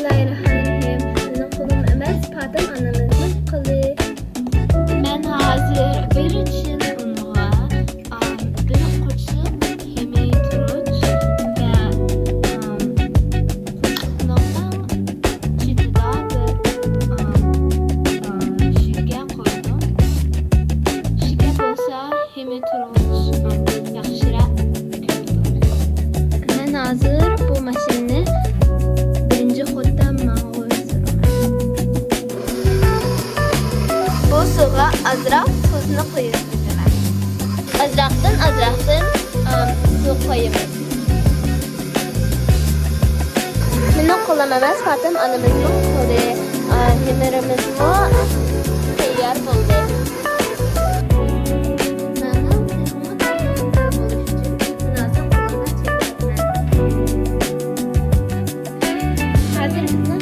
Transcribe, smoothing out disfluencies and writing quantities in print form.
Bismillahirrahmanirrahim. Benim kolum emas, patim anamızın kılı. Men hazır bir için unğa bir qo'shib yemay turuvch va qo'shiqlardan chetida bir shirga qo'ydim. Shirga bo'lsa yemay turuvch yaxshiroq ko'rdim. Men hozir bu mashinani birinchi xoddan bu suvga azroq tuzni qo'yib bizaman. Azroqdan suv qo'yamiz. Mening qo'lim emas, Fatim onamizning qo'li. Yemirimizni tayyor bo'ldi. Hozir bizni